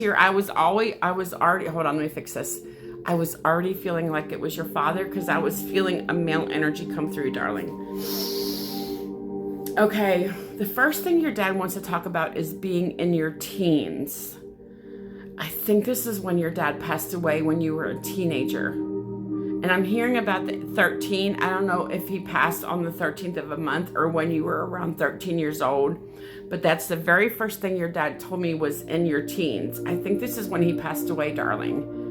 here. I was already, hold on, let me fix this. I was already feeling like it was your father because I was feeling a male energy come through, darling. Okay, the first thing your dad wants to talk about is being in your teens. I think this is when your dad passed away when you were a teenager. And I'm hearing about the 13. I don't know if he passed on the 13th of a month or when you were around 13 years old. But that's the very first thing your dad told me was in your teens. I think this is when he passed away, darling.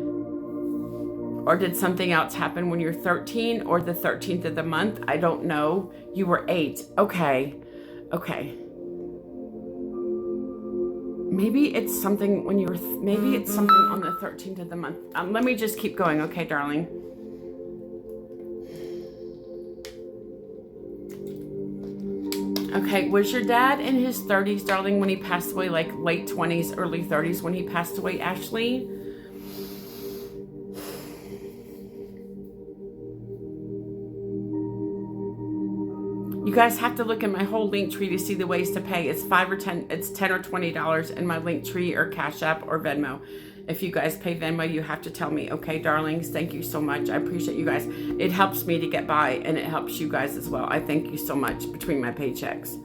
Or did something else happen when you're 13 or the 13th of the month? I don't know. You were 8. Okay. Maybe it's something when you were, maybe it's something on the 13th of the month. Let me just keep going, okay, darling? Okay, was your dad in his 30s, darling, when he passed away, like late 20s, early 30s when he passed away, Ashley? You guys have to look at my whole link tree to see the ways to pay. It's $5 or $10, it's $10 or $20 in my link tree or Cash App or Venmo. If you guys pay Venmo, you have to tell me, okay, darlings? Thank you so much. I appreciate you guys. It helps me to get by and it helps you guys as well. I thank you so much between my paychecks.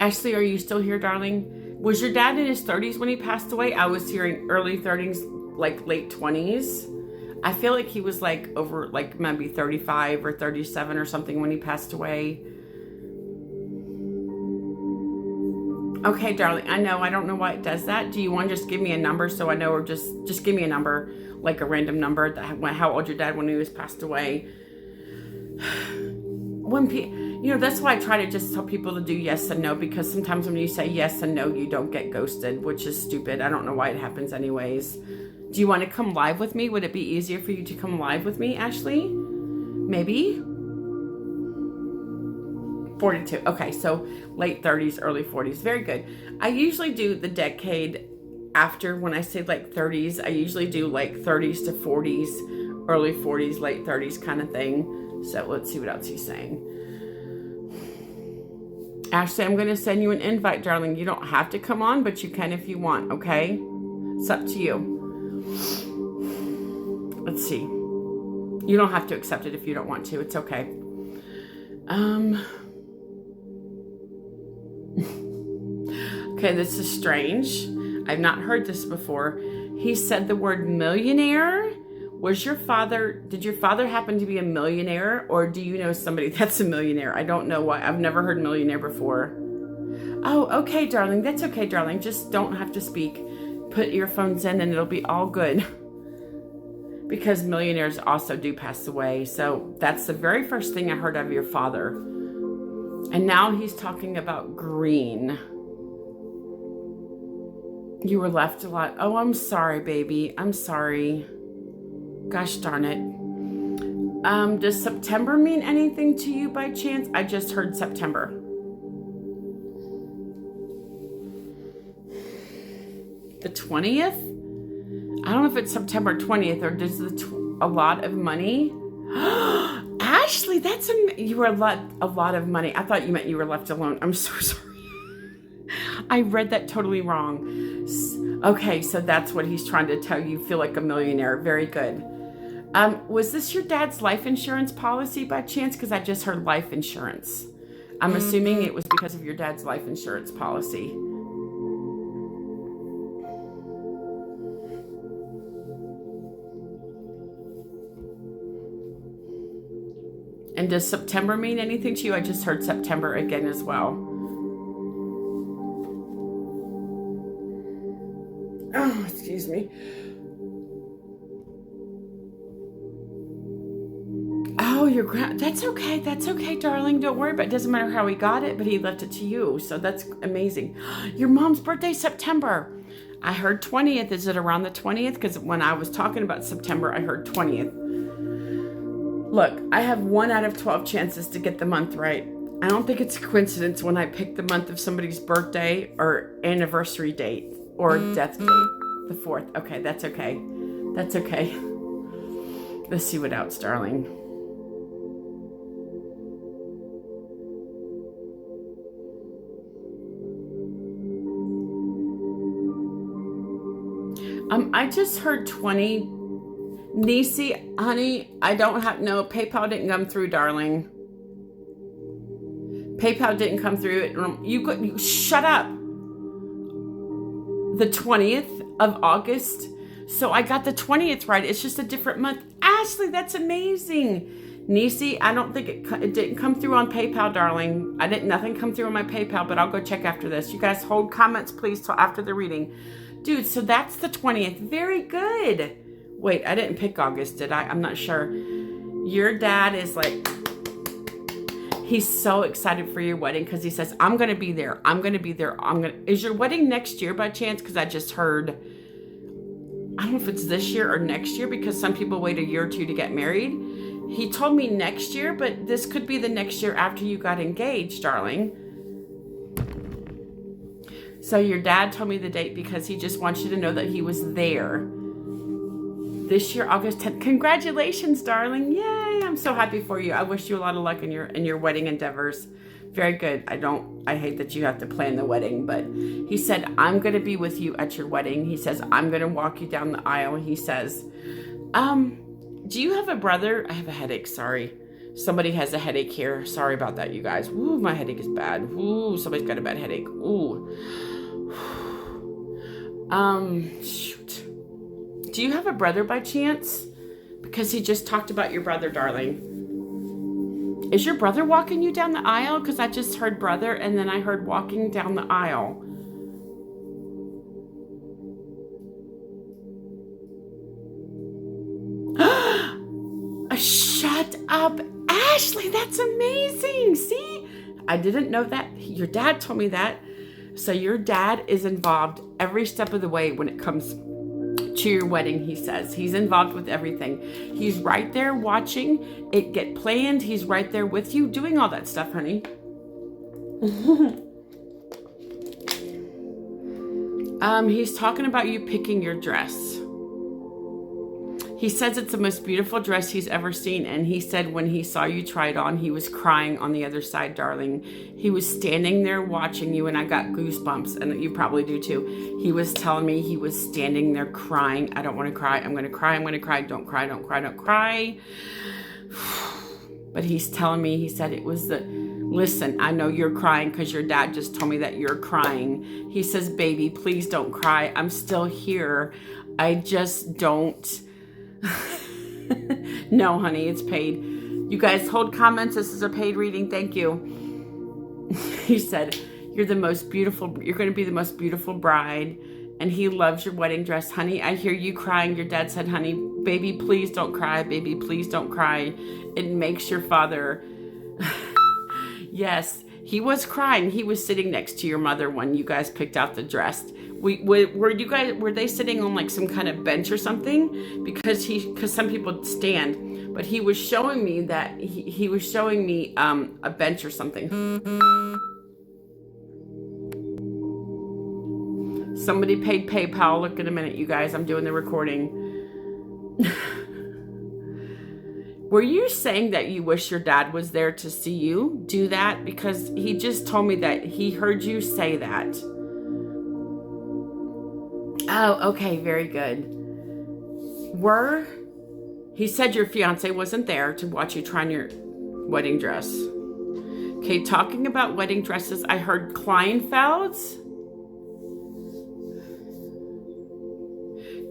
Ashley, are you still here, darling? Was your dad in his 30s when he passed away? I was hearing early 30s, like late 20s. I feel like he was like over like maybe 35 or 37 or something when he passed away. Okay, darling, I know. I don't know why it does that. Do you want to just give me a number so I know, or just give me a number, like a random number, how old your dad when he was passed away? That's why I try to just tell people to do yes and no, because sometimes when you say yes and no, you don't get ghosted, which is stupid. I don't know why it happens anyways. Do you want to come live with me? Would it be easier for you to come live with me, Ashley? Maybe? 42. Okay, so late 30s, early 40s. Very good. I usually do the decade after. When I say like 30s, I usually do like 30s to 40s, early 40s, late 30s kind of thing. So let's see what else he's saying. Ashley, I'm going to send you an invite, darling. You don't have to come on, but you can if you want, okay? It's up to you. Let's see. You don't have to accept it if you don't want to. It's okay. Okay, this is strange. I've not heard this before. He said the word millionaire. Did your father happen to be a millionaire, or do you know somebody that's a millionaire? I don't know why. I've never heard millionaire before. Oh, okay, darling. That's okay, darling. Just don't have to speak. Put earphones in and it'll be all good. Because millionaires also do pass away. So that's the very first thing I heard of your father. And now he's talking about green. You were left a lot. Oh, I'm sorry, baby. I'm sorry. Gosh darn it. Does September mean anything to you by chance? I just heard September. The 20th? I don't know if it's September 20th or does a lot of money. Ashley, you were a lot of money. I thought you meant you were left alone. I'm so sorry. I read that totally wrong. Okay, so that's what he's trying to tell you. Feel like a millionaire. Very good. Was this your dad's life insurance policy by chance? Because I just heard life insurance. I'm assuming it was because of your dad's life insurance policy. And does September mean anything to you? I just heard September again as well. Oh, excuse me. Oh, that's okay. That's okay, darling. Don't worry about it. It doesn't matter how he got it, but he left it to you. So that's amazing. Your mom's birthday, September. I heard 20th. Is it around the 20th? Because when I was talking about September, I heard 20th. Look, I have 1 out of 12 chances to get the month right. I don't think it's a coincidence when I pick the month of somebody's birthday or anniversary date or death date. The 4th. Okay, that's okay. That's okay. Let's see what else, darling. I just heard 20. Nisi, honey, I don't have, no, PayPal didn't come through, darling. PayPal didn't come through. You shut up. The 20th of August. So I got the 20th right. It's just a different month. Ashley, that's amazing. Nisi, I don't think it didn't come through on PayPal, darling. Nothing come through on my PayPal, but I'll go check after this. You guys hold comments, please, till after the reading. Dude, so that's the 20th. Very good. Wait, I didn't pick August, did I? I'm not sure. Your dad is like, he's so excited for your wedding because he says, I'm going to be there. I'm going to be there. Is your wedding next year by chance? Because I just heard, I don't know if it's this year or next year because some people wait a year or two to get married. He told me next year, but this could be the next year after you got engaged, darling. So your dad told me the date because he just wants you to know that he was there. This year, August 10th. Congratulations, darling. Yay. I'm so happy for you. I wish you a lot of luck in your wedding endeavors. Very good. I hate that you have to plan the wedding, but he said, I'm going to be with you at your wedding. He says, I'm going to walk you down the aisle. He says, do you have a brother? I have a headache. Sorry. Somebody has a headache here. Sorry about that, you guys. Ooh, my headache is bad. Ooh, somebody's got a bad headache. Ooh. Shoot. Do you have a brother by chance? Because he just talked about your brother, darling. Is your brother walking you down the aisle? Because I just heard brother and then I heard walking down the aisle. Shut up, Ashley. That's amazing. See? I didn't know that. Your dad told me that. So your dad is involved every step of the way when it comes to your wedding, he says. He's involved with everything. He's right there watching it get planned. He's right there with you doing all that stuff, honey. He's talking about you picking your dress. He says it's the most beautiful dress he's ever seen. And he said when he saw you try it on, he was crying on the other side, darling. He was standing there watching you and I got goosebumps and you probably do too. He was telling me he was standing there crying. I don't want to cry. I'm going to cry. I'm going to cry. Don't cry. Don't cry. Don't cry. But he's telling me, he said it was listen, I know you're crying because your dad just told me that you're crying. He says, baby, please don't cry. I'm still here. I just don't. No, honey, it's paid. You guys hold comments. This is a paid reading. Thank you. He said, you're going to be the most beautiful bride. And he loves your wedding dress. Honey, I hear you crying. Your dad said, honey, baby, please don't cry. Baby, please don't cry. It makes your father. Yes, he was crying. He was sitting next to your mother when you guys picked out the dress. Were they sitting on like some kind of bench or something? Because some people stand, but he was showing me that he was showing me a bench or something. Somebody paid PayPal. Look in a minute, you guys. I'm doing the recording. Were you saying that you wish your dad was there to see you do that? Because he just told me that he heard you say that. Oh, okay, very good. He said your fiance wasn't there to watch you try on your wedding dress. Okay, talking about wedding dresses, I heard Kleinfeld's.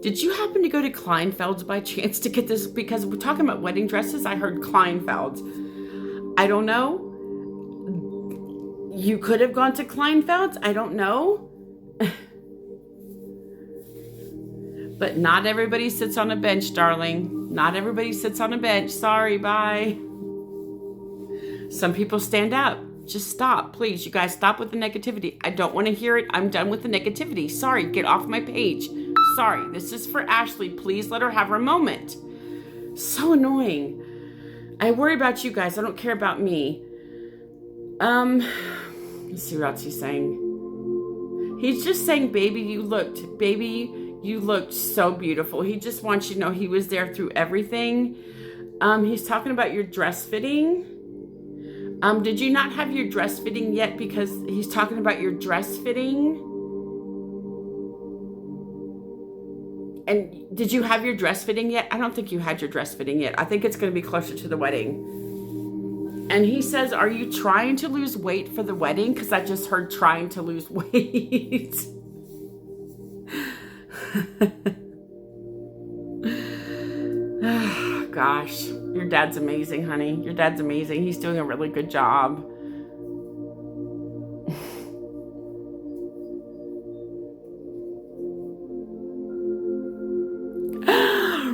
Did you happen to go to Kleinfeld's by chance to get this? Because we're talking about wedding dresses, I heard Kleinfeld's. I don't know. You could have gone to Kleinfeld's. I don't know. But not everybody sits on a bench, darling. Not everybody sits on a bench. Sorry, bye. Some people stand up. Just stop, please. You guys stop with the negativity. I don't want to hear it. I'm done with the negativity. Sorry, get off my page. Sorry, this is for Ashley. Please let her have her moment. So annoying. I worry about you guys. I don't care about me. Let's see what else he's saying. He's just saying, baby, you looked so beautiful. He just wants you to know he was there through everything. He's talking about your dress fitting. Did you not have your dress fitting yet? Because he's talking about your dress fitting. And did you have your dress fitting yet? I don't think you had your dress fitting yet. I think it's going to be closer to the wedding. And he says, are you trying to lose weight for the wedding? Because I just heard trying to lose weight. Gosh, your dad's amazing, honey. Your dad's amazing. He's doing a really good job.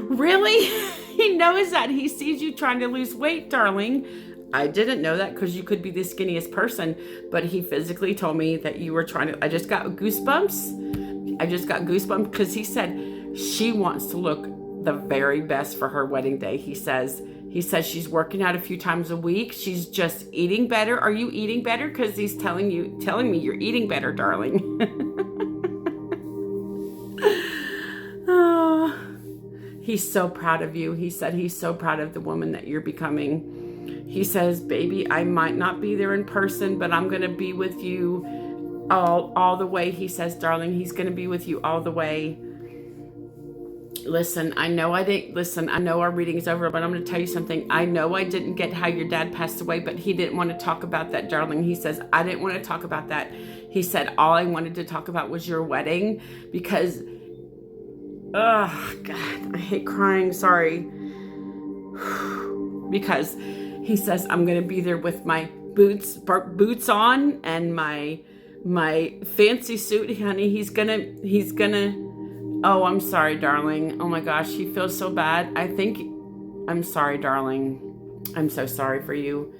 Really? He knows that. He sees you trying to lose weight, darling. I didn't know that because you could be the skinniest person, but he physically told me that you were trying to. I just got goosebumps. I just got goosebumps because he said she wants to look the very best for her wedding day. He says she's working out a few times a week. She's just eating better. Are you eating better? Because he's telling me you're eating better, darling. Oh. He's so proud of you. He said he's so proud of the woman that you're becoming. He says, baby, I might not be there in person, but I'm going to be with you all the way. He says, darling, he's going to be with you all the way. Listen, I know our reading is over, but I'm going to tell you something. I know I didn't get how your dad passed away, but he didn't want to talk about that, darling. He says, I didn't want to talk about that. He said, all I wanted to talk about was your wedding because, oh, God, I hate crying. Sorry. Because he says, I'm going to be there with my boots on and my fancy suit, honey. He's gonna, oh, I'm sorry, darling. Oh my gosh, he feels so bad. I'm sorry, darling. I'm so sorry for you.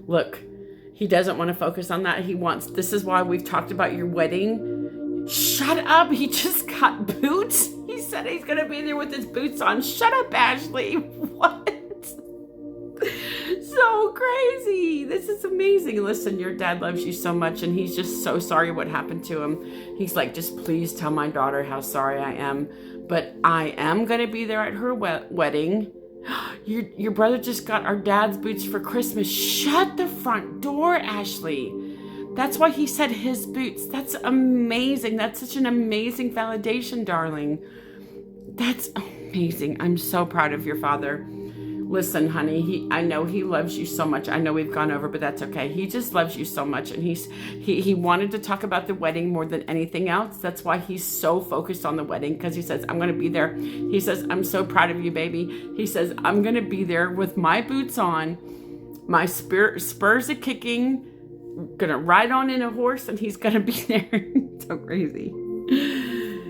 Look, he doesn't want to focus on that. This is why we've talked about your wedding. Shut up. He just got boots. He said he's going to be there with his boots on. Shut up, Ashley. What? So crazy. This is amazing. Listen, your dad loves you so much and he's just so sorry what happened to him. He's like, just please tell my daughter how sorry I am. But I am going to be there at her wedding. Your brother just got our dad's boots for Christmas. Shut the front door, Ashley. That's why he said his boots. That's amazing. That's such an amazing validation, darling. That's amazing. I'm so proud of your father. Listen, honey, I know he loves you so much. I know we've gone over, but that's okay. He just loves you so much. And he wanted to talk about the wedding more than anything else. That's why he's so focused on the wedding, because he says, I'm going to be there. He says, I'm so proud of you, baby. He says, I'm going to be there with my boots on, my spurs are kicking, going to ride on in a horse, and he's going to be there. So crazy.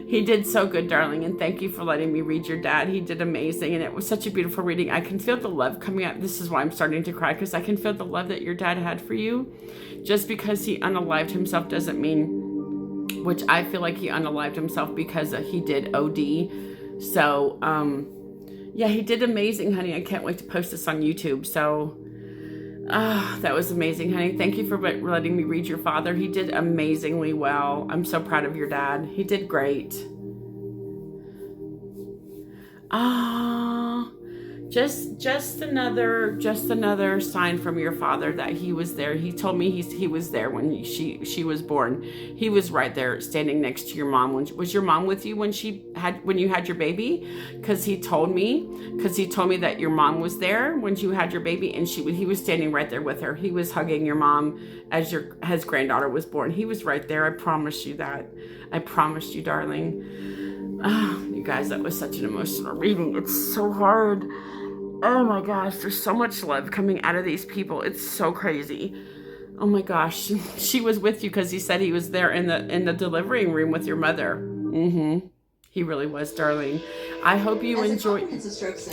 He did so good, darling, and thank you for letting me read your dad. He did amazing, and it was such a beautiful reading. I can feel the love coming out. This is why I'm starting to cry, because I can feel the love that your dad had for you. Just because he unalived himself doesn't mean, which I feel like he unalived himself because he did OD. So, yeah, he did amazing, honey. I can't wait to post this on YouTube. So, that was amazing, honey. Thank you for letting me read your father. He did amazingly well. I'm so proud of your dad. He did great. Just another sign from your father that he was there. He told me he was there when she was born. He was right there standing next to your mom. Was your mom with you when you had your baby? Because he told me that your mom was there when you had your baby, and he was standing right there with her. He was hugging your mom as his granddaughter was born. He was right there. I promise you that. I promised you, darling. Oh, you guys, that was such an emotional reading. It's so hard. Oh my gosh, there's so much love coming out of these people. It's so crazy. Oh my gosh, she was with you because he said he was there in the delivering room with your mother. Mm-hmm. He really was, darling. I hope you enjoy.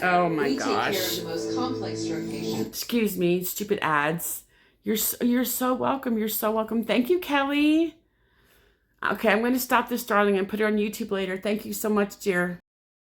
Oh my gosh. We take care of the most complex stroke patients. Excuse me, stupid ads. You're so welcome. You're so welcome. Thank you, Kelly. Okay, I'm going to stop this, darling, and put it on YouTube later. Thank you so much, dear.